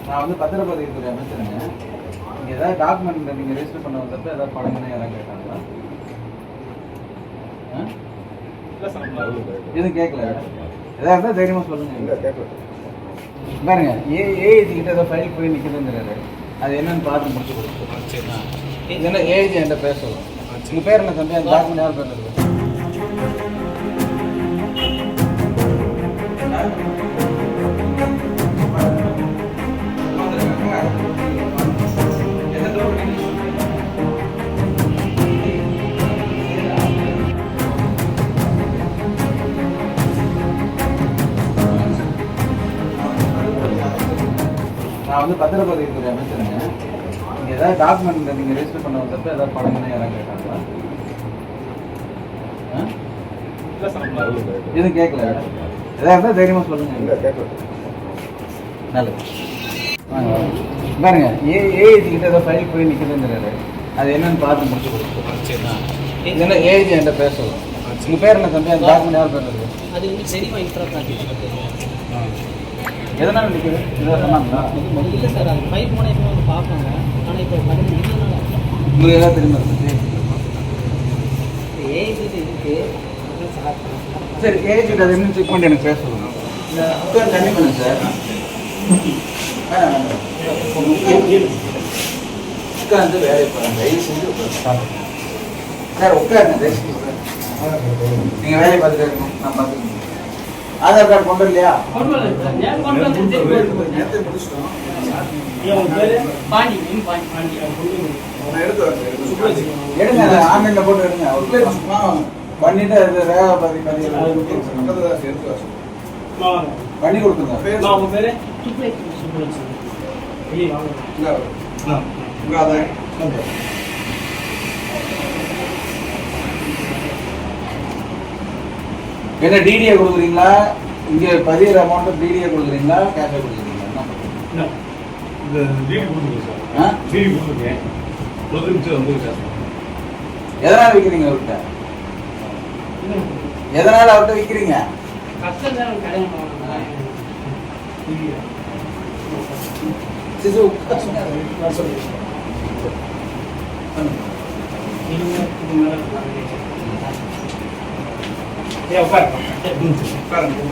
நான் வந்து பத்திரப்பதிவுத்துறை அமைச்சருங்க. நீங்க ஏதாவது டாக்குமெண்ட் நீங்க ரெஜிஸ்டர் பண்ண வந்தப்ப ஏதாவது பணம் யாராவது கேட்டாங்களா? எதுவும் கேட்கல. ஏதாவது இருந்தால் தைரியமா சொல்லுங்க. பாருங்க, ஏஜ் கிட்ட ஏதோ ஃபைல் போய் நிற்குதுங்கிறாரு. அது என்னன்னு பார்த்து முடிச்சு கொடுத்துருக்கோம். என்ன ஏஜ் என்கிட்ட பேர் சொல்லுங்க. உங்க பேர் என்ன தம்பி? அந்த டாக்குமெண்ட் யார் பேர் இருக்கு? நான் வந்து பத்திரப்பதிவுத்துறை அமைச்சருங்க. நீங்க ஏதாவது டாக்குமெண்ட் நீங்க ரெஜிஸ்டர் பண்ண வந்தப்ப ஏதாவது பணம் யாராவது கேட்டாங்களா? எதுவும் கேட்கல. ஏதாவது இருந்தால் தைரியமா சொல்லுங்க. நல்லது. பாருங்க, ஏஜ் கிட்ட ஏதோ ஃபைல் போய் நிற்குதுங்கிறாரு. அது என்னன்னு பார்த்து முடிச்சு கொடுத்துருக்கோம். என்ன ஏஜ் என்கிட்ட பேர் சொல்லுங்க. உங்க பேர் என்ன தம்பி? அந்த டாக்குமெண்ட் யார் பேர் இருக்கு? அது வந்து சரிவா இன்ஃப்ரா எதனால நிற்குது? இதை சொன்னாங்களா? இல்லை சார், அது ஃபைல் போனால் இப்போ வந்து பார்ப்பாங்க. ஆனால் இப்போ உங்களுக்கு ஏதாவது தெரியுமா இருந்துச்சு? ஏஜ் இருக்குது. சரி, ஏஜ் அது என்னன்னு செக் பண்ணி எனக்கு பேச சொல்லுங்க. உட்காந்து தண்ணி பண்ணுங்க சார். உட்காந்து வேலை பாருங்க. தயவு செஞ்சு உட்காந்து சார் உட்காருங்க. நீங்கள் வேலையை பார்த்துட்டு இருக்கணும். நான் பார்த்துக்கணும். ஆதார் கார்டு கொண்டு இல்லையா? எடுங்க, ஆன்லைன்ல போட்டு எடுங்க. பண்ணிட்டு அது ரேகா பதிவு பண்ணி கொடுத்துங்க. என்ன டிடிஏ கொடுக்குறீங்களா? இங்க பதிகிற அமௌண்ட் டிடிஏ கொடுக்குறீங்களா? கேஷா கொடுக்குறீங்களா? எதனால விற்கிறீங்க அவர்கிட்ட? எதனால அவர்கிட்ட விற்கிறீங்க? உட்காருங்க.